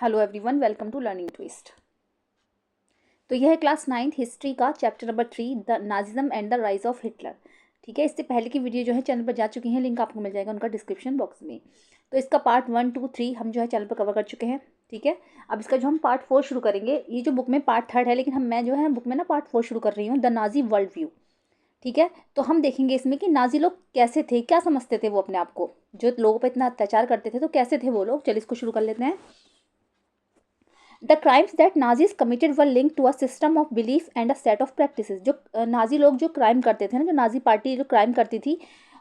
Hello everyone, welcome to learning twist. तो यह है क्लास 9th हिस्ट्री का chapter number 3, the Nazism and the rise of Hitler. ठीक है, इससे पहले की वीडियो जो है चैनल पर जा चुकी हैं, लिंक आपको मिल जाएगा उनका डिस्क्रिप्शन बॉक्स में। तो इसका पार्ट 1, 2, 3 हम जो है चैनल पर कवर कर चुके हैं। ठीक है, अब इसका जो हम पार्ट 4 शुरू करेंगे। ये जो बुक में पार्ट 3 है, लेकिन मैं जो है बुक में ना पार्ट 4 शुरू कर रही हूँ, द नाजी वर्ल्ड व्यू। ठीक है, तो हम देखेंगे इसमें कि नाजी लोग कैसे थे, क्या समझते थे वो अपने आप को, जो लोगों पर इतना अत्याचार करते थे, तो कैसे थे वो लोग। चलिए इसको शुरू कर लेते हैं। The crimes that Nazis committed were linked to a system of belief and a set of practices. जो नाजी लोग जो क्राइम करते थे ना, जो नाजी पार्टी जो क्राइम करती थी,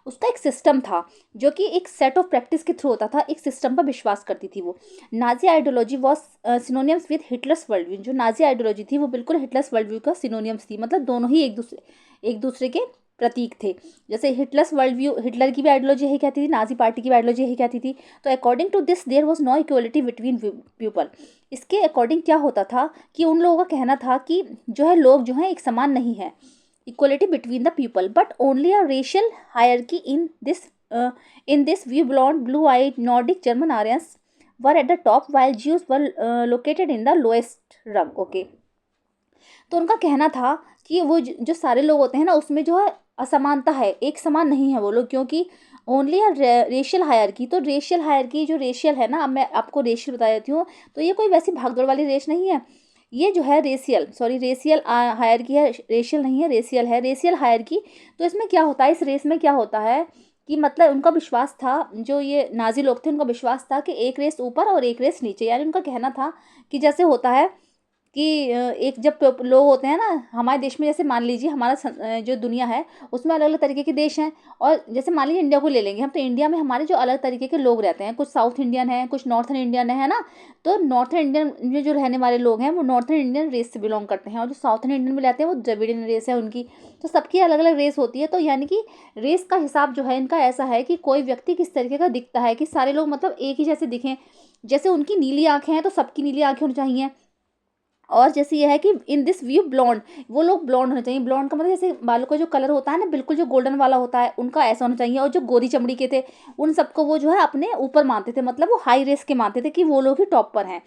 उसका एक सिस्टम था जो कि एक सेट ऑफ प्रैक्टिस के थ्रू होता था। एक सिस्टम पर विश्वास करती थी वो। Nazi ideology was synonyms with Hitler's world view. जो नाजी आइडियोलॉजी थी वो बिल्कुल हिटलर्स वर्ल्ड व्यू का सिनोनियम्स थी, मतलब दोनों ही एक दूसरे के प्रतीक थे। जैसे हिटलर्स वर्ल्ड व्यू, हिटलर की भी आइडियोलॉजी यही कहती थी, नाजी पार्टी की भी आइडियोलॉजी यही कहती थी। तो according to this there was no equality between people. इसके अकॉर्डिंग क्या होता था कि उन लोगों का कहना था कि जो है लोग जो है एक समान नहीं है, equality between the people, but only a racial hierarchy in this view blond blue eyed Nordic German Aryans were at the top while Jews were located in the lowest rung. Okay, तो उनका कहना था कि वो जो सारे लोग होते हैं ना, उसमें जो है असमानता है, एक समान नहीं है वो लोग, क्योंकि ओनली रेशियल हायरकी। तो रेशियल हायरकी, जो रेशियल है ना, अब मैं आपको रेशियल बता देती हूँ। तो ये कोई वैसी भागदौड़ वाली रेस नहीं है, ये जो है रेशियल हायरकी है, रेशियल नहीं है, रेशियल है, रेशियल हायरकी। तो इसमें क्या होता है, इस रेस में क्या होता है कि मतलब उनका विश्वास था, जो ये नाजी लोग थे, उनका विश्वास था कि एक रेस ऊपर और एक रेस नीचे। यानी उनका कहना था कि जैसे होता है कि एक जब लोग होते हैं ना हमारे देश में, जैसे मान लीजिए हमारा जो दुनिया है उसमें अलग अलग तरीके के देश हैं। और जैसे मान लीजिए इंडिया को ले लेंगे हम, तो इंडिया में हमारे जो अलग तरीके के लोग रहते हैं, कुछ साउथ इंडियन हैं, कुछ नॉर्थन इंडियन है ना। तो नॉर्थन इंडियन में जो रहने वाले लोग हैं वो नॉर्थन इंडियन रेस से बिलोंग करते हैं, और जो साउथन इंडियन में रहते हैं वो द्रविडियन रेस है उनकी। तो सबकी अलग अलग रेस होती है। तो यानी कि रेस का हिसाब जो है इनका ऐसा है कि कोई व्यक्ति किस तरीके का दिखता है, कि सारे लोग मतलब एक ही जैसे दिखें। जैसे उनकी नीली आंखें हैं तो सबकी नीली आंखें होनी चाहिए। और जैसे ये है कि इन दिस व्यू ब्लॉन्ड, वो लोग ब्लॉन्ड होने चाहिए। ब्लॉन्ड का मतलब जैसे बालों का जो कलर होता है ना, बिल्कुल जो गोल्डन वाला होता है, उनका ऐसा होना चाहिए। और जो गोरी चमड़ी के थे उन सबको वो जो है अपने ऊपर मानते थे, मतलब वो हाई रेस के मानते थे कि वो लोग ही टॉप पर हैं।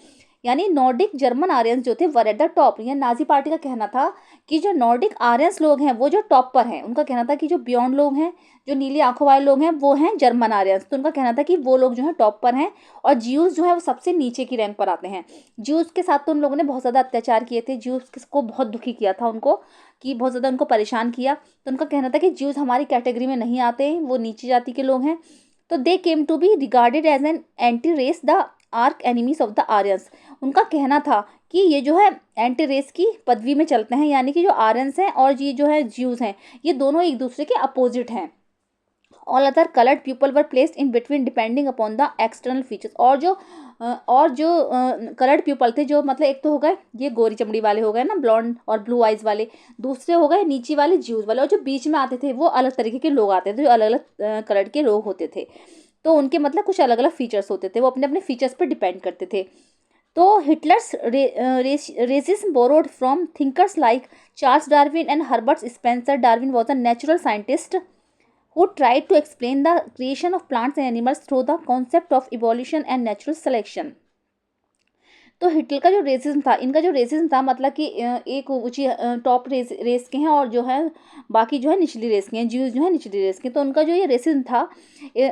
यानी नॉर्डिक जर्मन आर्यंस जो थे वर एट द टॉप। यह नाजी पार्टी का कहना था कि जो नॉर्डिक आर्यंस लोग हैं वो जो टॉप पर हैं। उनका कहना था कि जो बियॉन्ड लोग हैं, जो नीली आंखों वाले लोग हैं, वो हैं जर्मन आर्यंस। तो उनका कहना था कि वो लोग जो है टॉप पर हैं, और ज्यूज जो है वो सबसे नीचे की रैंक पर आते हैं। ज्यूज के साथ तो उन लोगों ने बहुत ज़्यादा अत्याचार किए थे, ज्यूज को बहुत दुखी किया था उनको, कि बहुत ज़्यादा उनको परेशान किया। तो उनका कहना था कि ज्यूज हमारी कैटेगरी में नहीं आते, वो नीची जाति के लोग हैं। तो they came to be regarded as an anti race the arch enemies of the Aryans. उनका कहना था कि ये जो है एंटी रेस की पदवी में चलते हैं, यानी कि जो आर्यंस हैं और ये जो है ज्यूज हैं, ये दोनों एक दूसरे के अपोजिट हैं। All other coloured people were placed in between depending upon the external features. और जो कलर्ड पीपल थे, जो मतलब एक तो हो गए ये गोरी चमड़ी वाले हो गए ना, ब्लॉन्ड और ब्लू आइज वाले, दूसरे हो गए नीचे वाले ज्यूज वाले, और जो बीच में आते थे वो अलग तरीके के लोग आते थे, जो अलग अलग कलर के लोग होते थे। तो उनके मतलब कुछ अलग अलग फीचर्स होते थे, वो अपने अपने फीचर्स पर डिपेंड करते थे। तो Hitler's racism borrowed from thinkers like Charles Darwin and Herbert Spencer. Darwin was a natural scientist who tried to explain the creation of plants and animals through the concept of evolution and natural selection। तो Hitler का जो racism था, इनका जो racism था, मतलब कि एक ऊंची टॉप रेस के हैं, और जो है बाकी जो है निचली रेस के हैं, ज्यूज जो है निचली रेस के। तो उनका जो ये रेसिज्म था,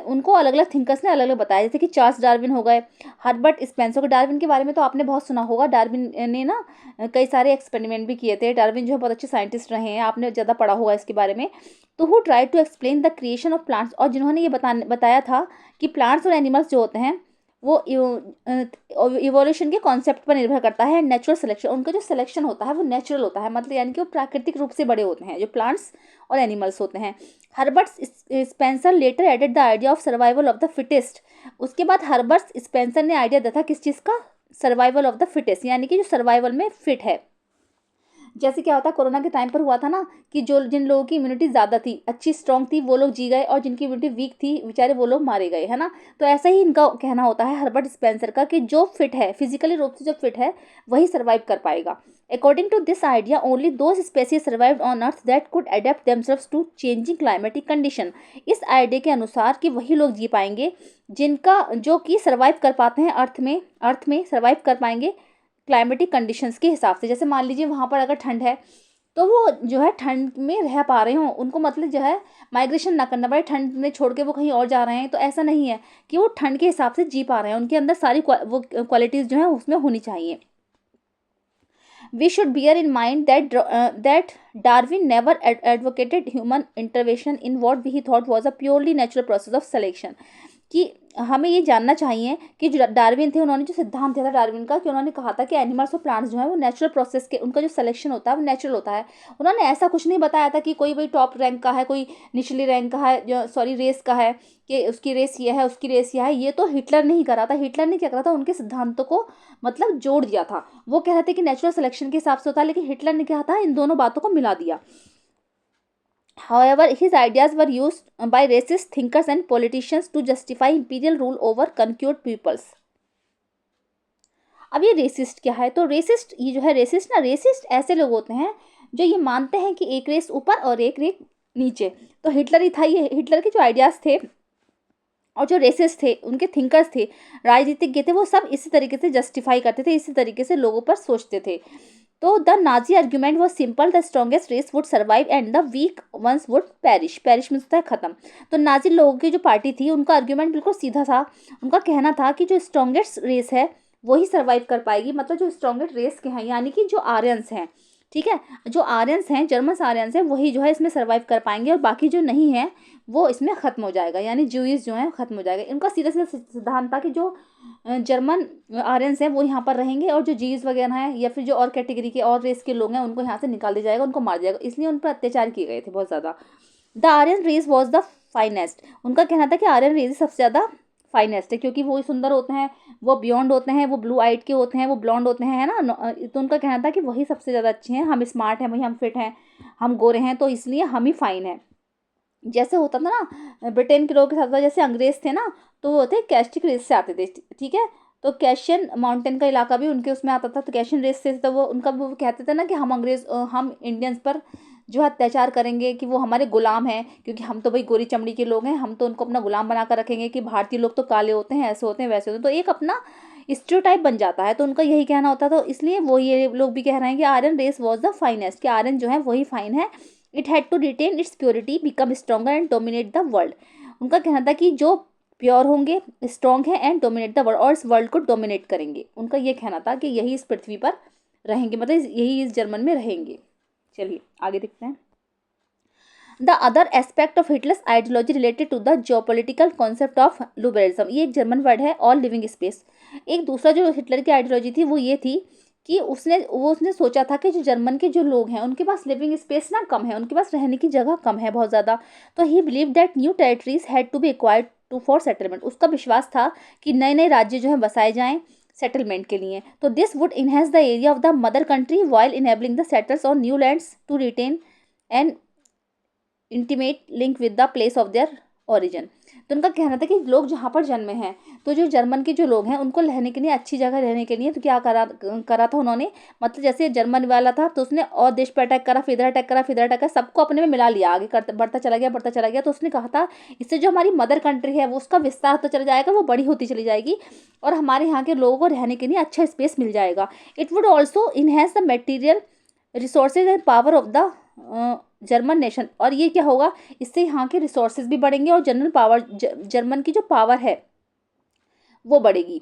उनको अलग अलग थिंकर्स ने अलग अलग बताया, जैसे कि चार्ल्स डार्विन हो गए, हर्बर्ट स्पेंसर। डार्विन के बारे में तो आपने बहुत सुना होगा। डार्विन ने ना कई सारे एक्सपेरिमेंट भी किए थे। डार्विन जो है बहुत अच्छे साइंटिस्ट रहे हैं, आपने ज़्यादा पढ़ा होगा इसके बारे में। तो who try to explain the creation of plants, और जिन्होंने ये बताया था कि प्लांट्स और एनिमल्स जो होते हैं वो इवोल्यूशन के कॉन्सेप्ट पर निर्भर करता है। नेचुरल सिलेक्शन, उनका जो सिलेक्शन होता है वो नेचुरल होता है, मतलब यानी कि वो प्राकृतिक रूप से बड़े होते हैं, जो प्लांट्स और एनिमल्स होते हैं। Herbert Spencer later added the idea of survival of the fittest. उसके बाद हर्बर्ट स्पेंसर ने आइडिया दिया था किस चीज़ का, सर्वाइवल ऑफ द फिटेस्ट, यानी कि जो सर्वाइवल में फिट है। जैसे क्या होता है कोरोना के टाइम पर हुआ था ना कि जो जिन लोगों की इम्यूनिटी ज़्यादा थी, अच्छी स्ट्रांग थी, वो लोग जी गए, और जिनकी इम्यूनिटी वीक थी बेचारे वो लोग मारे गए, है ना। तो ऐसा ही इनका कहना होता है हर्बर्ट स्पेंसर का कि जो फिट है, फिजिकली रूप से जो फिट है वही सर्वाइव कर पाएगा। According to this idea, only those species survived on Earth that could adapt themselves to changing climatic condition। इस आइडिया के अनुसार कि वही लोग जी पाएंगे जिनका जो कि सर्वाइव कर पाते हैं अर्थ में सर्वाइव कर पाएंगे क्लाइमेटिक कंडीशंस के हिसाब से। जैसे मान लीजिए वहाँ पर अगर ठंड है तो वो जो है ठंड में रह पा रहे हों, उनको मतलब जो है माइग्रेशन ना करना पड़े, ठंड में छोड़ के वो कहीं और जा रहे हैं, तो ऐसा नहीं है कि वो ठंड के हिसाब से जी पा रहे हैं, उनके अंदर सारी वो क्वालिटीज़ जो है उसमें होनी चाहिए। We should bear in mind that Darwin never advocated human intervention in what he thought was a purely natural process of selection। कि हमें ये जानना चाहिए कि जो डार्विन थे उन्होंने जो सिद्धांत दिया था डार्विन का, कि उन्होंने कहा था कि एनिमल्स और प्लांट्स जो है वो नेचुरल प्रोसेस के, उनका जो सिलेक्शन होता है वो नेचुरल होता है। उन्होंने ऐसा कुछ नहीं बताया था कि कोई भाई टॉप रैंक का है, कोई निचली रैंक का है, जो सॉरी रेस का है, कि उसकी रेस ये है, उसकी रेस यह है। ये तो हिटलर ने ही करा था। हिटलर ने क्या करा था, उनके सिद्धांतों को मतलब जोड़ दिया था। वो कह रहे थे कि नेचुरल सिलेक्शन के हिसाब से होता है, लेकिन हिटलर ने क्या था, इन दोनों बातों को मिला दिया। However, his ideas were used by racist thinkers and politicians to justify imperial rule over conquered peoples। अब ये रेसिस्ट क्या है, तो रेसिस्ट ये जो है रेसिस्ट ना, रेसिस्ट ऐसे लोग होते हैं जो ये मानते हैं कि एक रेस ऊपर और एक रेस नीचे। तो हिटलर ही था, ये हिटलर के जो आइडियाज़ थे और जो रेसिस्ट थे, उनके थिंकर्स थे, राजनीतिज्ञ थे, वो सब इसी तरीके से जस्टिफाई करते थे, इसी तरीके से लोगों पर सोचते थे। तो the Nazi argument was simple, the strongest race would survive and the weak ones would perish. Perish means होता है खत्म। तो नाजी लोगों की जो पार्टी थी उनका आर्ग्यूमेंट बिल्कुल सीधा था। उनका कहना था कि जो स्ट्रॉन्गेस्ट रेस है वही सर्वाइव कर पाएगी, मतलब जो स्ट्रॉन्गेस्ट रेस के हैं यानी कि जो आर्यंस हैं, ठीक है, जो आर्यंस हैं, जर्मन आर्यंस हैं, वही जो है इसमें सर्वाइव कर पाएंगे, और बाकी जो नहीं है वो इसमें ख़त्म हो जाएगा, यानी ज्यूइस जो है ख़त्म हो जाएगा। इनका सीधा सीधा सिद्धांत था कि जो जर्मन आर्यंस हैं वो यहाँ पर रहेंगे, और जो जीव्स वगैरह हैं या फिर जो और कैटेगरी के और रेस के लोग हैं उनको यहाँ से निकाल दिया जाएगा, उनको मार दिया जाएगा। इसलिए उन पर अत्याचार किए गए थे बहुत ज़्यादा। The Aryan race was the finest. उनका कहना था कि आर्यन रेस सबसे ज़्यादा फाइनेस्ट है, क्योंकि वो सुंदर होते हैं, वो बियॉन्ड होते हैं, वो ब्लू आइट के होते हैं, वो ब्लॉन्ड होते हैं, है ना। तो उनका कहना था कि वही सबसे ज़्यादा अच्छे हैं, हम स्मार्ट हैं, वही हम फिट हैं, हम गोरे हैं, तो इसलिए हम ही फाइन हैं। जैसे होता था ना ब्रिटेन के लोगों के साथ, जैसे अंग्रेज थे ना, तो वो थे कैस्टिक रेस से आते थे, ठीक है। तो कैशियन माउंटेन का इलाका भी उनके उसमें आता था, तो कैशियन रेस से, तो वो उनका वो कहते थे ना कि हम इंडियंस पर जो अत्याचार करेंगे, कि वो हमारे गुलाम हैं, क्योंकि हम तो भाई गोरी चमड़ी के लोग हैं, हम तो उनको अपना गुलाम बना कर रखेंगे, कि भारतीय लोग तो काले होते हैं, ऐसे होते हैं, वैसे होते हैं। तो एक अपना स्टीरियोटाइप बन जाता है, तो उनका यही कहना होता था। तो इसलिए वो ये लोग भी कह रहे हैं कि Aryan race was the finest, कि आयरन जो है वही फाइन है। It had to retain its purity, become stronger and dominate the world. उनका कहना था कि जो प्योर होंगे, स्ट्रॉन्ग है, एंड डोमिनेट द वर्ल्ड, और इस वर्ल्ड को डोमिनेट करेंगे। उनका ये कहना था कि यही इस पृथ्वी पर रहेंगे, मतलब यही इस जर्मन में रहेंगे। चलिए आगे देखते हैं। The other aspect of Hitler's ideology related to the geopolitical concept of liberalism. ये एक जर्मन वर्ड है, ऑल लिविंग स्पेस। एक दूसरा जो हिटलर की आइडियोलॉजी थी वो ये थी कि उसने सोचा था कि जो जर्मन के जो लोग हैं उनके पास लिविंग स्पेस ना कम है, उनके पास रहने की जगह कम है बहुत ज़्यादा। तो he believe that new territories had to be acquired to for settlement. उसका विश्वास था कि नए नए राज्य जो है बसाए जाएँ सेटलमेंट के लिए। तो this would enhance the area of the mother country while enabling the settles on new lands to retain and intimate link with the place of their origin. तो उनका कहना था कि लोग जहाँ पर जन्मे हैं, तो जो जर्मन के जो लोग हैं उनको रहने के लिए, अच्छी जगह रहने के लिए, तो क्या करा था उन्होंने, मतलब जैसे जर्मन वाला था तो उसने और देश पर अटैक करा, फिर इधर अटैक करा, फिर इधर अटैक करा, सबको अपने में मिला लिया, आगे बढ़ता चला गया। तो उसने कहा था इससे जो हमारी मदर कंट्री है वो उसका विस्तार होता चला जाएगा, वो बड़ी होती चली जाएगी, और हमारे यहाँ के लोगों को रहने के लिए अच्छा स्पेस मिल जाएगा। It would also enhance the material resources and power of the German nation. और ये क्या होगा, इससे यहाँ के रिसोर्सेज भी बढ़ेंगे और जनरल पावर, जर्मन की जो पावर है वो बढ़ेगी।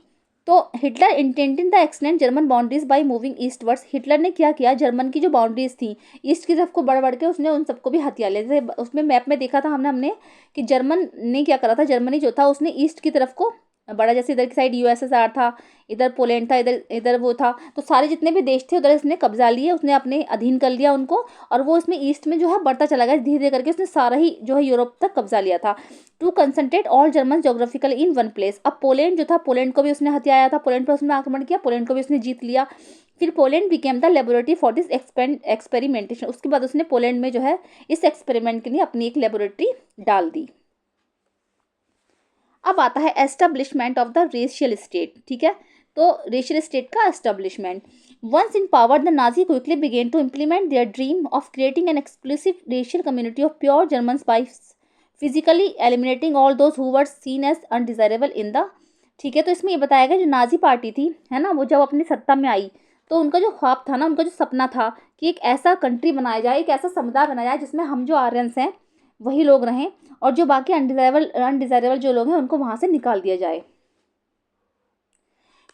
तो Hitler intended the extend German boundaries by moving eastwards. Hitler ने क्या किया, जर्मन की जो बाउंड्रीज थी ईस्ट की तरफ को बढ़ के उसने उन सबको भी हथिया लिया। जैसे उसमें मैप में देखा था हमने कि जर्मन ने क्या करा था, जर्मनी जो था उसने ईस्ट की तरफ को बड़ा, जैसे इधर की साइड यूएसएसआर था, इधर पोलैंड था, इधर इधर वो था, तो सारे जितने भी देश थे उधर इसने कब्जा लिए, उसने अपने अधीन कर लिया उनको, और वो इसमें ईस्ट में जो है बढ़ता चला गया, धीरे धीरे करके उसने सारा ही जो है यूरोप तक कब्जा लिया था। To concentrate all German geographical in one place. अब पोलैंड जो था, पोलैंड को भी उसने हथियाया था, पोलैंड पर उसने आक्रमण किया, पोलैंड को भी उसने जीत लिया। फिर Poland became the laboratory for this experimentation. उसके बाद उसने पोलैंड में जो है इस एक्सपेरिमेंट के लिए अपनी एक लेबोरेटरी डाल दी। अब आता है establishment of the racial state. ठीक है, तो रेशियल स्टेट का establishment. Once in power the Nazi quickly began to implement their dream of creating an exclusive racial community of pure Germans by physically eliminating all those who were seen as undesirable in the. ठीक है, तो इसमें ये बताया गया जो Nazi party थी, है ना, वो जब अपनी सत्ता में आई तो उनका जो ख्वाब था ना, उनका जो सपना था कि एक ऐसा कंट्री बनाया जाए, एक ऐसा समुदाय बनाया जाए जिसमें हम जो आर्यंस हैं वही लोग रहें, और जो बाकी अनडिजायरेबल जो लोग हैं उनको वहाँ से निकाल दिया जाए।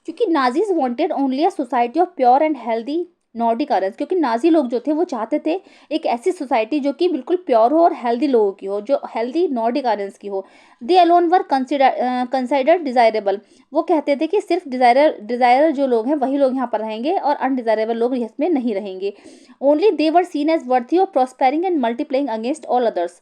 क्योंकि Nazis wanted only a society of pure and healthy Nordic Aryans, क्योंकि नाजी लोग जो थे वो चाहते थे एक ऐसी सोसाइटी जो कि बिल्कुल प्योर हो और हेल्दी लोगों की हो, जो हेल्दी नॉर्डिक आर्यंस की हो। दे अलोन वर कंसिडर्ड डिजायरेबल। वो कहते थे कि सिर्फ डिजायर जो लोग हैं वही लोग यहाँ पर रहेंगे और अनडिजायरेबल लोग इसमें नहीं रहेंगे। Only they were seen as worthy of prospering and multiplying against all others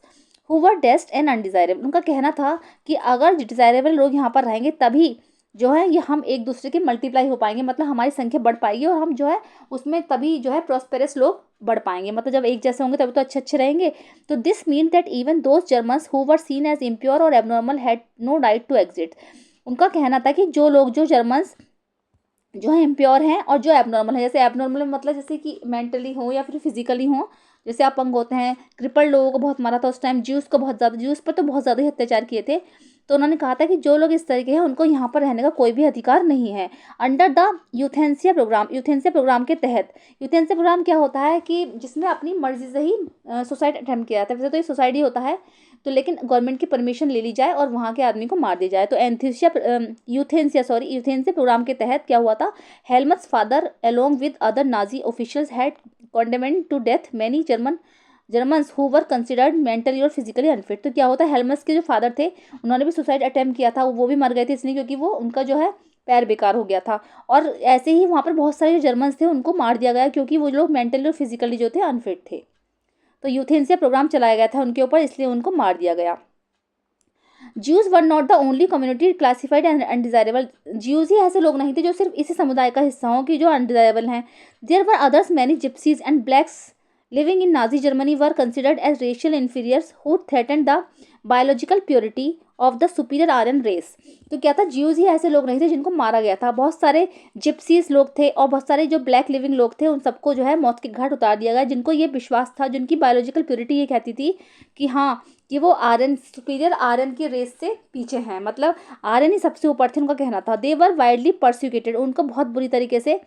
who were डेस्ट एंड अनडिजायरेबल। उनका कहना था कि अगर डिजायरेबल लोग यहाँ पर रहेंगे तभी जो है ये हम एक दूसरे के मल्टीप्लाई हो पाएंगे, मतलब हमारी संख्या बढ़ पाएगी और हम जो है उसमें तभी जो है प्रॉस्पेरस लोग बढ़ पाएंगे, मतलब जब एक जैसे होंगे तभी तो अच्छे अच्छे रहेंगे। तो this mean that even those Germans who were seen as impure or abnormal had no right to exit. उनका कहना था कि जो लोग, जो जर्मन्स जो है इम्प्योर हैं और जो एबनॉर्मल है, जैसे एबनॉर्मल मतलब जैसे कि मेंटली हो या फिर फिजिकली हो, जैसे अपंग होते हैं, क्रिपल लोगों को बहुत मारा था उस टाइम, ज्यूस को बहुत ज़्यादा, ज्यूस पर तो बहुत ज़्यादा ही अत्याचार किए थे। तो उन्होंने कहा था कि जो लोग इस तरीके हैं उनको यहाँ पर रहने का कोई भी अधिकार नहीं है। अंडर द यूथेंसिया प्रोग्राम, यूथेंसिया प्रोग्राम के तहत, यूथेंसिया प्रोग्राम क्या होता है कि जिसमें अपनी मर्जी से ही सुसाइड अटेम्प्ट किया जाता है। वैसे तो ये सुसाइड ही होता है, तो लेकिन गवर्नमेंट की परमिशन ले ली जाए और वहाँ के आदमी को मार दिया जाए। तो यूथेंसिया प्रोग्राम के तहत क्या हुआ था, Helmuth's father along with other Nazi officials had condemned to death many Germans who were considered mentally or physically unfit. तो क्या होता है, हेल्मट्स के जो फादर थे उन्होंने भी सुसाइड अटेम्प्ट किया था, वो भी मर गए थे इसलिए क्योंकि वो उनका जो है पैर बेकार हो गया था। और ऐसे ही वहाँ पर बहुत सारे जो जर्मन्स थे उनको मार दिया गया क्योंकि वो लोग मेंटली और फिजिकली जो थे अनफिट थे। तो यूथेंसिया प्रोग्राम चलाया गया था उनके ऊपर, इसलिए उनको मार दिया गया। Jews were not the only community classified and undesirable. Jews ही ऐसे लोग नहीं थे जो सिर्फ इसी समुदाय का हिस्सा हों कि जो अनडिजायरेबल हैं। There were others many gypsies and blacks living in Nazi Germany were considered as racial inferiors who threaten the biological purity of the superior Aryan race. तो क्या था, ज्यूज ही ऐसे लोग नहीं थे जिनको मारा गया था, बहुत सारे जिप्सीज लोग थे और बहुत सारे जो ब्लैक लिविंग लोग थे उन सबको जो है मौत के घाट उतार दिया गया, जिनको ये विश्वास था, जिनकी बायोलॉजिकल प्योरिटी ये कहती थी कि हाँ कि वो आर्यन, सुपीरियर आर्यन की रेस से पीछे हैं, मतलब आर्यन ही सबसे ऊपर थे, उनका कहना था। दे वर वाइडली परसिक्यूटेड, उनको बहुत बुरी तरीके से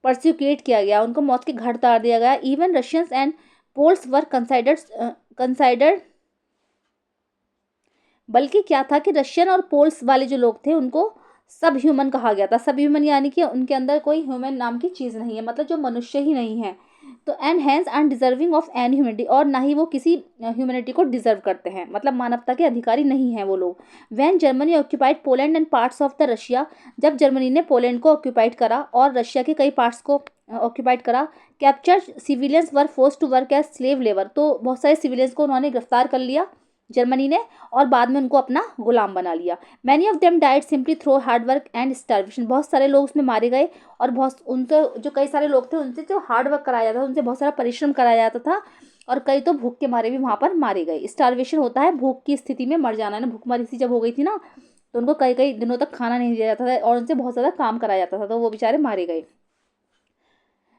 परसिक्यूट किया गया, उनको मौत के घाट उतार दिया गया। Even Russians and Poles were considered, बल्कि क्या था कि रशियन और पोल्स वाले जो लोग थे उनको सब ह्यूमन कहा गया था। सब ह्यूमन यानी कि उनके अंदर कोई ह्यूमन नाम की चीज़ नहीं है, मतलब जो मनुष्य ही नहीं है। तो and hence undeserving of an humanity, और ना ही वो किसी ह्यूमनिटी को डिजर्व करते हैं, मतलब मानवता के अधिकारी नहीं हैं वो लोग। When Germany occupied Poland and parts of the Russia, जब जर्मनी ने पोलैंड को ऑक्यूपाइड करा और रशिया के कई पार्ट्स को ऑक्यूपाइड करा। Capture civilians were force to work as slave labour, तो बहुत सारे सिविलियंस को उन्होंने गिरफ्तार कर लिया जर्मनी ने और बाद में उनको अपना गुलाम बना लिया। Many of them died simply through hard work and starvation, बहुत सारे लोग उसमें मारे गए और बहुत उनसे जो कई सारे लोग थे उनसे जो हार्डवर्क कराया जाता था, उनसे बहुत सारा परिश्रम कराया जाता था और कई तो भूख के मारे भी वहाँ पर मारे गए। स्टार्वेशन होता है भूख की स्थिति में मर जाना, भूखमरी सी जब हो गई थी ना तो उनको कई कई दिनों तक खाना नहीं दिया जाता था और उनसे बहुत ज़्यादा काम कराया जाता था, तो वो बेचारे मारे गए।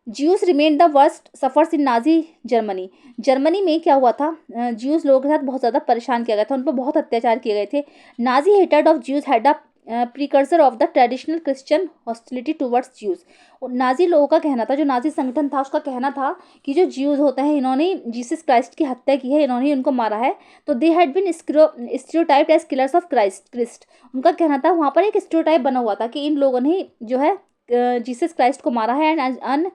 Juice remain the worst suffers in Nazi Germany, Germany में क्या हुआ था, ज्यूस लोगों के साथ बहुत ज़्यादा परेशान किया गया था, उन पर बहुत अत्याचार किए गए थे। Nazi hated of juice had a precursor of the traditional Christian hostility towards juice. Nazi लोगों का कहना था, जो नाजी संगठन था उसका कहना था कि जो ज्यूज होते हैं इन्होंने जीसस क्राइस्ट की हत्या की है, इन्होंने उनको मारा है। तो they had been stereotyped as killers of Christ, उनका कहना था वहाँ पर एक स्टीरियोटाइप बना हुआ था कि इन लोगों ने जो है जीसस क्राइस्ट को मारा है एंड अन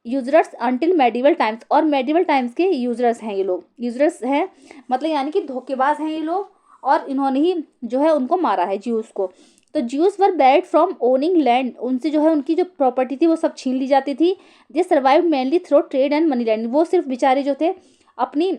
यूजर्स अंटिल मेडिवल टाइम्स, और मेडिवल टाइम्स के यूजर्स हैं ये लोग, यूजर्स हैं मतलब यानी कि धोखेबाज हैं ये लोग और इन्होंने ही जो है उनको मारा है ज्यूस को। तो Jews were buried from owning land, उनसे जो है उनकी जो प्रॉपर्टी थी वो सब छीन ली जाती थी। They survive mainly through trade and money lending, वो सिर्फ बेचारे जो थे अपनी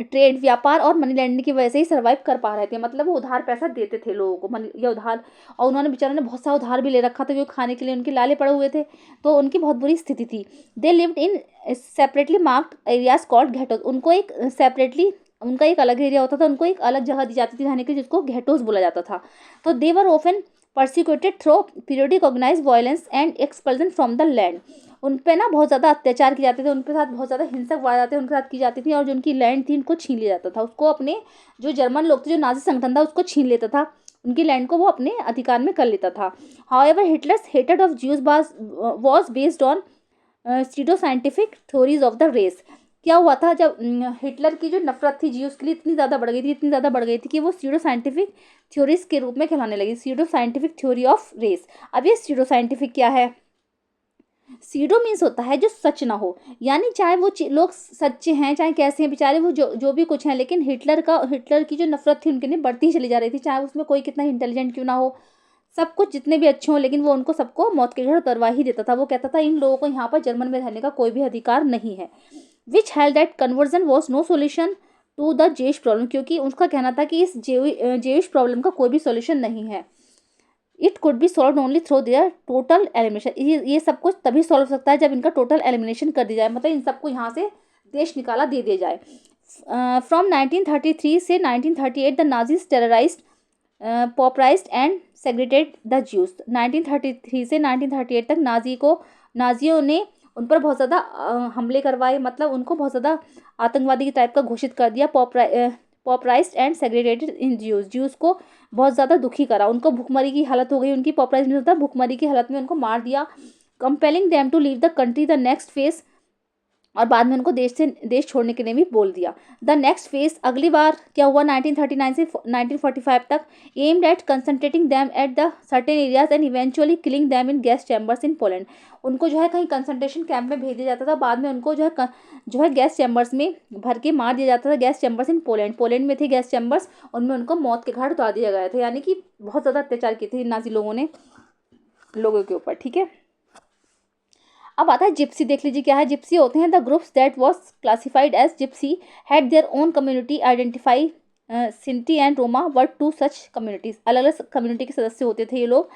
ट्रेड, व्यापार और मनी लैंडिंग की वजह से ही सर्वाइव कर पा रहे थे। मतलब वो उधार पैसा देते थे लोगों को, मनी या उधार, और उन्होंने बेचारों ने बहुत सारा उधार भी ले रखा था क्योंकि खाने के लिए उनके लाले पड़े हुए थे, तो उनकी बहुत बुरी स्थिति थी। They lived in separately marked areas called ghettos, उनको एक सेपरेटली, उनका एक अलग एरिया होता था, उनको एक अलग जगह दी जाती थी रहने के लिए जिसको घेटोज बोला जाता था। तो they were often persecuted through periodic organise violence and expulsion from the land, उन पे ना बहुत ज़्यादा अत्याचार किए जाते थे, उनके साथ बहुत ज़्यादा हिंसक वारदातें उनके साथ की जाती थी, और जो उनकी लैंड थी उनको छीन लिया जाता था, उसको अपने जो जर्मन लोग थे, जो नाजी संगठन था उसको छीन लेता था, उनकी लैंड को वो अपने अधिकार में कर लेता था। However Hitler's hated of Jews was based on pseudo scientific theories of the race. क्या हुआ था जब हिटलर की जो नफरत थी ज्यूज के लिए इतनी ज़्यादा बढ़ गई थी, इतनी ज़्यादा बढ़ गई थी कि वो सीडो साइंटिफिक थ्योरीज के रूप में कहलाने लगी, pseudo scientific theory of race. अब ये सीडो साइंटिफिक क्या है? सीडो मीन्स होता है जो सच ना हो, यानी चाहे वो लोग सच्चे हैं चाहे कैसे हैं बेचारे, वो जो भी कुछ हैं, लेकिन हिटलर की जो नफरत थी उनके लिए बढ़ती ही चली जा रही थी, चाहे उसमें कोई कितना इंटेलिजेंट क्यों ना हो, सब कुछ जितने भी अच्छे हों, लेकिन वो उनको सबको मौत के घर उतरवा ही देता था। वो कहता था इन लोगों को यहाँ पर जर्मन में रहने का कोई भी अधिकार नहीं है। Which held that conversion was no solution to the Jewish problem, क्योंकि उसका कहना था कि इस जेविश प्रॉब्लम का कोई भी सोल्यूशन नहीं है। It could be solve only through their total elimination, ये सब कुछ तभी सॉल्व हो सकता है जब इनका टोटल एलिमिनेशन कर दिया जाए, मतलब इन सबको यहाँ से देश निकाला दे दिया जाए। फ्रॉम 1933 से 1938 the Nazis terrorised, pauperised and segregated the Jews. 1933 से 1938 तक नाजियों ने उन पर बहुत ज़्यादा हमले करवाए, मतलब उनको बहुत ज़्यादा आतंकवादी की टाइप का घोषित कर दिया। पॉपराइज्ड एंड सेग्रेटेड इन ज्यूज को बहुत ज़्यादा दुखी करा, उनको भूखमरी की हालत हो गई, उनकी पॉपराइज नहीं होता, भूखमरी की हालत में उनको मार दिया। Compelling them to leave the country the next phase, और बाद में उनको देश छोड़ने के लिए भी बोल दिया। द नेक्स्ट फेज अगली बार क्या हुआ 1939 से 1945 तक, aimed at concentrating them at the certain areas and eventually killing them in gas chambers in Poland. उनको जो है कहीं कंसंट्रेशन कैंप में भेज दिया जाता था, बाद में उनको जो है गैस चैम्बर्स में भर के मार दिया जाता था। गैस चैम्बर्स इन पोलैंड में थे गैस चैम्बर्स, उनमें उनको मौत के घाट उतार दिया गया था, यानी कि बहुत ज़्यादा अत्याचार किए थे नाजी लोगों ने लोगों के ऊपर। ठीक है, अब आता है जिप्सी। देख लीजिए क्या है जिप्सी होते हैं। The groups that was classified as gypsy had their own community identify, Sinti and Roma were two such communities, अलग अलग कम्युनिटी के सदस्य होते थे ये लोग।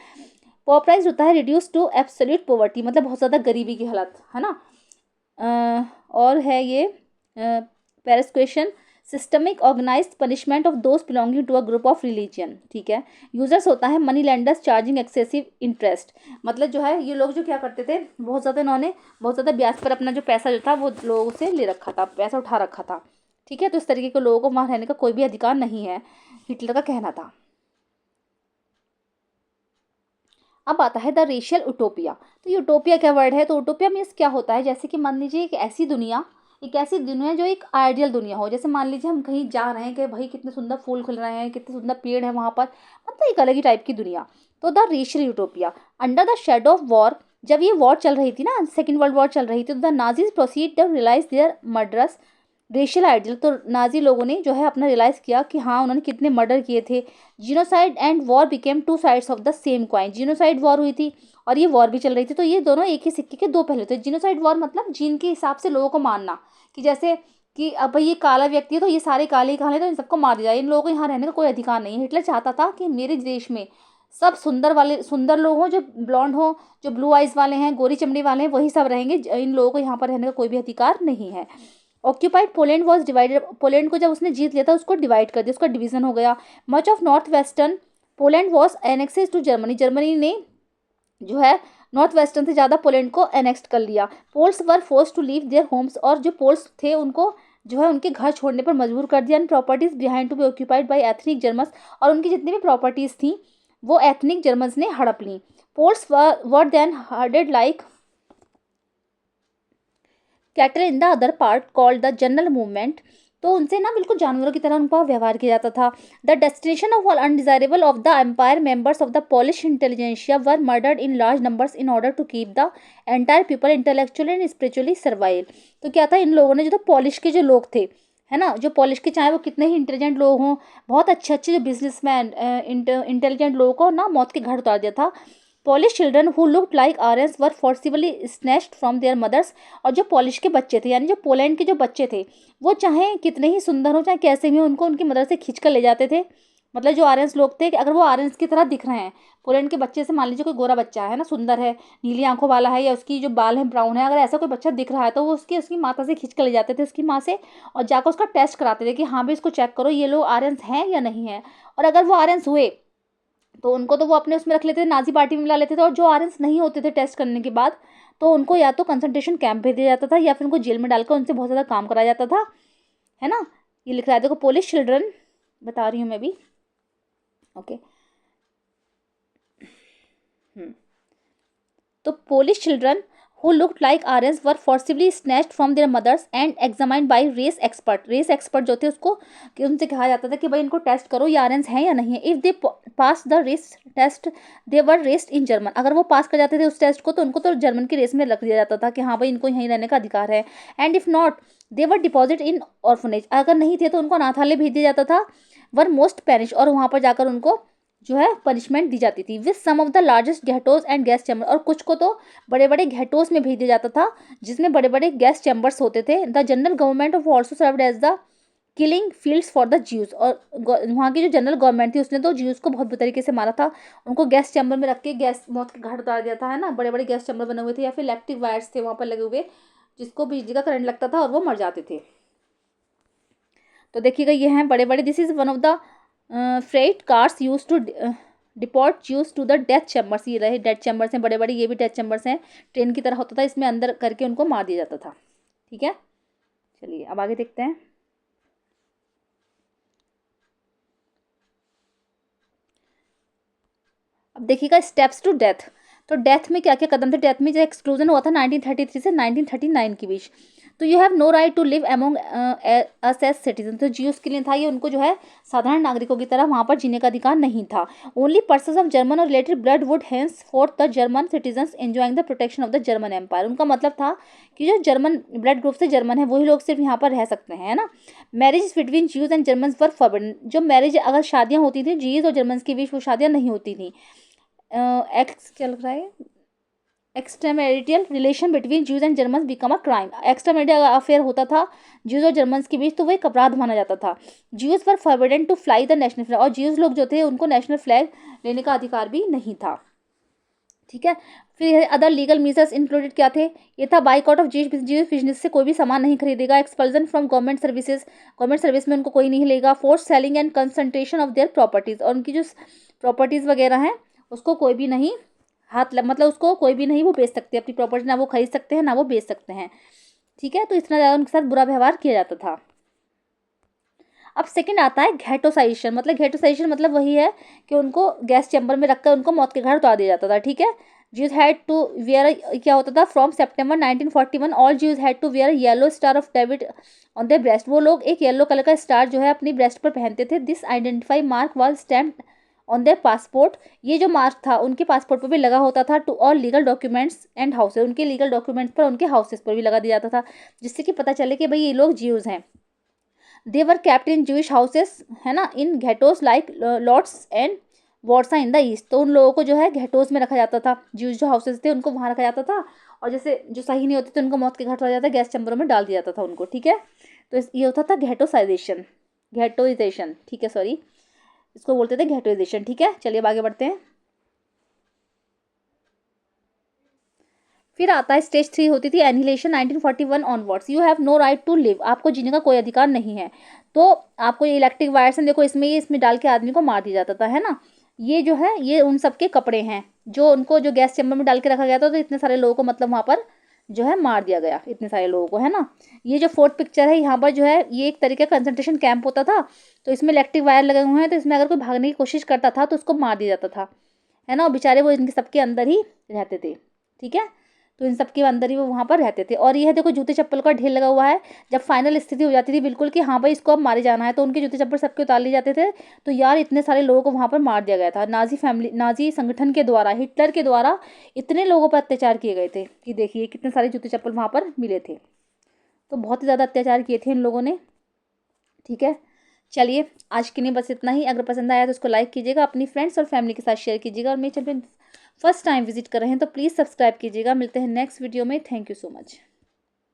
पॉपराइज होता है रिड्यूस टू एब्सोल्यूट पॉवर्टी, मतलब बहुत ज़्यादा गरीबी की हालत, है ना। और है ये persecution, systemic organised punishment of those belonging to a group of religion. ठीक है, यूजर्स होता है money lenders charging excessive interest, मतलब जो है ये लोग जो क्या करते थे, बहुत ज़्यादा इन्होंने बहुत ज़्यादा ब्याज पर अपना जो पैसा जो था वो लोगों से ले रखा था, पैसा उठा रखा था। ठीक है, तो इस तरीके के लोगों को वहाँ रहने का कोई भी अधिकार नहीं है, हिटलर का कहना था। अब आता है द रेशियल यूटोपिया। तो यूटोपिया क्या वर्ड है? तो यूटोपिया मीन्स क्या होता है, जैसे कि मान लीजिए एक ऐसी दुनिया जो एक आइडियल दुनिया हो। जैसे मान लीजिए हम कहीं जा रहे हैं कि भाई कितने सुंदर फूल खिल रहे हैं, कितने सुंदर पेड़ है वहाँ पर, मतलब एक अलग ही टाइप की दुनिया। तो the racial utopia under the shadow of war, जब ये वॉर चल रही थी ना, सेकेंड वर्ल्ड वॉर चल रही थी, तो the Nazis proceed to realise their murderous racial ideal. तो नाजी लोगों ने जो है अपना रियलाइज़ किया कि हाँ उन्होंने कितने मर्डर किए थे। Genocide and war became two sides of the same coin. Genocide war हुई थी और ये वॉर भी चल रही थी, तो ये दोनों एक ही सिक्के के दो पहलू थे। जीनोसाइड वॉर मतलब जीन के हिसाब से लोगों को मारना, कि जैसे कि अब भाई ये काला व्यक्ति है तो ये सारे काले ही काले, तो इन सबको मार दिया जाए, इन लोगों को यहाँ रहने का कोई अधिकार नहीं है। हिटलर चाहता था कि मेरे देश में सब सुंदर लोग हों, जो ब्लॉन्ड हों, जो ब्लू आइज़ वाले हैं, गोरी चमड़ी वाले हैं, वही सब रहेंगे, इन लोगों को यहाँ पर रहने का कोई भी अधिकार नहीं है। Occupied Poland was divided, Poland को जब उसने जीत लिया था उसको डिवाइड कर दिया, उसका डिवीजन हो गया। Much of north western Poland was annexed to Germany, Germany ने जो है नॉर्थ वेस्टर्न से ज़्यादा पोलैंड को एनेक्स्ट कर लिया। Poles were force to leave their homes, और जो पोल्स थे उनको जो है उनके घर छोड़ने पर मजबूर कर दिया। And properties behind to be occupied by ethnic Germans, और उनकी जितनी भी प्रॉपर्टीज थी वो एथनिक जर्मन्स ने हड़प ली। Poles were then herded like cattle in the other part called the general movement, तो उनसे ना बिल्कुल जानवरों की तरह उनका व्यवहार किया जाता था। The destination of all undesirable of the empire members of the Polish intelligentsia were murdered in large numbers in order to keep the entire people intellectually and spiritually survive. तो क्या था, इन लोगों ने जो था पॉलिश के जो लोग थे, है ना, जो पॉलिश के चाहे वो कितने ही इंटेलिजेंट लोग हों, बहुत अच्छे अच्छे जो बिजनेसमैन इंटेलिजेंट लोगों को ना मौत के घाट उतार दिया था। Polish children who looked like Aryans were forcibly snatched from their mothers. और जो पॉलिश के बच्चे थे, यानी जो पोलैंड के जो बच्चे थे, वो चाहे कितने ही सुंदर हो चाहे कैसे भी हो, उनको उनकी मदर से खींच कर ले जाते थे। मतलब जो आर्यंस लोग थे कि अगर वो आर्यंस की तरह दिख रहे हैं, पोलैंड के बच्चे से मान लीजिए कोई गोरा बच्चा है ना, सुंदर है, नीली आंखों वाला है, या उसकी जो बाल है ब्राउन है, अगर ऐसा कोई बच्चा दिख रहा है तो वो उसकी उसकी माता से खींच कर ले जाते थे, उसकी माँ से, और जाकर उसका टेस्ट कराते थे कि हाँ भाई इसको चेक करो ये लोग आर्यंस हैं या नहीं है। और अगर वो आर्यंस हुए तो उनको तो वो अपने उसमें रख लेते थे, नाजी पार्टी में मिला लेते थे। और जो आर्यंस नहीं होते थे टेस्ट करने के बाद, तो उनको या तो कंसंट्रेशन कैंप भेज दिया जाता था या फिर उनको जेल में डालकर उनसे बहुत ज़्यादा काम कराया जाता था, है ना। ये लिख रहा है देखो, पोलिश चिल्ड्रन, बता रही हूँ मैं भी, ओके। तो Polish children who looked like Aryans were forcibly snatched from their mothers and examined by race expert। Race expert जो थे उसको कि उनसे कहा जाता था कि भाई इनको टेस्ट करो ये आर्यंस हैं या नहीं है। If they pass the race test they were raised in German. अगर वो पास कर जाते थे उस टेस्ट को तो उनको तो जर्मन की रेस में रख दिया जाता था कि हाँ भाई इनको यहीं रहने का अधिकार है। And if not they were deposit in orphanage. अगर नहीं थे तो उनको अनाथालय भेज दिया जाता था। वर मोस्ट पेनिश, और वहाँ पर जाकर उनको जो है पनिशमेंट दी जाती थी। With some of the largest ghettos and gas chamber, और कुछ को तो बड़े बड़े घेटोज में भेज दिया जाता था जिसमें बड़े बड़े गैस चैम्बर्स होते थे। The general government of also served as the killing fields for the Jews. और वहाँ की जो जनरल गवर्नमेंट थी उसने तो ज्यूज को बहुत बुरी तरीके से मारा था। उनको गैस चैम्बर में रख के गैस मौत के घाट उतार दिया था, है ना। बड़े बड़े गैस चैम्बर बने हुए थे या फिर इलेक्ट्रिक वायर्स थे वहाँ पर लगे हुए जिसको बिजली का करंट लगता था और वो मर जाते थे। तो देखिएगा ये हैं बड़े बड़े, this is one of the freight cars use to deport Jews to the death chambers. ये रहे डेथ चैम्बर्स हैं बड़े बड़े, ये भी डेथ चैम्बर्स हैं, ट्रेन की तरह होता था, इसमें अंदर करके उनको मार दिया जाता था। ठीक है, चलिए अब आगे देखते हैं। अब देखिएगा स्टेप्स टू डेथ। तो डेथ में क्या क्या कदम थे। डेथ में जो एक्सक्लूजन हुआ था 1933 से 1939 के बीच। तो you have no right to live among us as citizen. तो जी उसके लिए था ये, उनको जो है साधारण नागरिकों की तरह वहाँ पर जीने का अधिकार नहीं था। Only persons of German or related blood would henceforth the German citizens enjoying the protection of the German empire. उनका मतलब था कि जो जर्मन ब्लड ग्रुप से जर्मन है वही लोग सिर्फ यहाँ पर रह सकते हैं, है ना। Marriage between Jews and German were forbidden. जो मैरिज अगर शादियाँ होती थी जीज और जर्मन के बीच, वो शादियाँ नहीं होती थी। एक्स क्या लग रहा है, extramarital relation between Jews and Germans become a crime. Extramarital affair होता था ज्यूज और जर्मन्स के बीच तो वो एक अपराध माना जाता था। Jews were forbidden to fly the national flag. और ज्यूज लोग जो थे उनको नेशनल फ्लैग लेने का अधिकार भी नहीं था। ठीक है, फिर अदर लीगल मीजर्स इंक्लूडेड क्या थे। ये था बाइकआउट ऑफ ज्यूज बिजनेस से कोई भी सामान नहीं खरीदेगा। Expulsion from government services, government service में उनको कोई नहीं लेगा। Force selling and concentration of their properties, और उनकी जो प्रॉपर्टीज वगैरह हैं उसको कोई भी नहीं मतलब उसको कोई भी नहीं वो बेच सकते, अपनी प्रॉपर्टी ना वो खरीद सकते हैं ना वो बेच सकते हैं। ठीक है, तो इतना ज़्यादा उनके साथ बुरा व्यवहार किया जाता था। अब सेकंड आता है घेटोसाइजेशन। मतलब घेटोसाइजेशन मतलब वही है कि उनको गैस चैम्बर में रखकर उनको मौत के घाट उतार दिया जाता था। ठीक है, ज्यूज हैड टू वेयर, क्या होता था, from September 1941 all Jews had to wear yellow star of David on their breast. वो लोग एक येलो कलर का स्टार जो है अपनी ब्रेस्ट पर पहनते थे। This identify mark was stamped on their passport. ये जो मार्क था उनके पासपोर्ट पर भी लगा होता था। To all legal documents and houses, उनके लीगल डॉक्यूमेंट्स पर उनके हाउसेज पर भी लगा दिया जाता था, जिससे कि पता चले कि भाई ये लोग ज्यूज हैं। They were kept in Jewish houses, है ना, in ghettos like Lodz and Warsaw in the east. तो उन लोगों को जो है घेटोस में रखा जाता था, जूइश जो हाउसेस थे उनको वहाँ रखा जाता था, और जैसे जो सही नहीं होते थे उनको मौत के घाट उतारा जाता था, गैस चैम्बरों में डाल दिया जाता था उनको। ठीक है, तो ये होता था घेटोसाइजेशन, घेटोइजेशन। ठीक है, सॉरी, इसको बोलते थे घेटोइजेशन। ठीक है, चलिए अब आगे बढ़ते हैं। फिर आता है स्टेज 3 होती थी annihilation 1941 onwards. You have no right to live, आपको जीने का कोई अधिकार नहीं है। तो आपको ये इलेक्ट्रिक वायर्स हैं देखो, इसमें डाल के आदमी को मार दिया जाता था, है ना। ये जो है ये उन सबके कपड़े हैं जो उनको जो गैस चैम्बर में डाल के रखा गया था। तो इतने सारे लोगों को मतलब वहाँ पर जो है मार दिया गया, इतने सारे लोगों को, है ना। ये जो फोर्थ पिक्चर है यहाँ पर जो है ये एक तरीके का कंसंट्रेशन कैंप होता था। तो इसमें इलेक्ट्रिक वायर लगे हुए हैं, तो इसमें अगर कोई भागने की कोशिश करता था तो उसको मार दिया जाता था, है ना। और बेचारे वो इनके सबके अंदर ही रहते थे। ठीक है, तो इन सब के अंदर ही वो वहाँ पर रहते थे। और ये देखो जूते चप्पल का ढेर लगा हुआ है। जब फाइनल स्थिति हो जाती थी बिल्कुल कि हाँ भाई इसको अब मारे जाना है, तो उनके जूते चप्पल सबके उतार लिए जाते थे। तो यार इतने सारे लोगों को वहाँ पर मार दिया गया था नाजी संगठन के द्वारा, हिटलर के द्वारा इतने लोगों पर अत्याचार किए गए थे कि देखिए कितने सारे जूते चप्पल वहाँ पर मिले थे। तो बहुत ही ज़्यादा अत्याचार किए थे इन लोगों ने। ठीक है, चलिए आज के लिए बस इतना ही। अगर पसंद आया तो उसको लाइक कीजिएगा, अपनी फ्रेंड्स और फैमिली के साथ शेयर कीजिएगा, और मेरे चैनल पे फर्स्ट टाइम विजिट कर रहे हैं तो प्लीज़ सब्सक्राइब कीजिएगा। मिलते हैं नेक्स्ट वीडियो में। Thank you so much.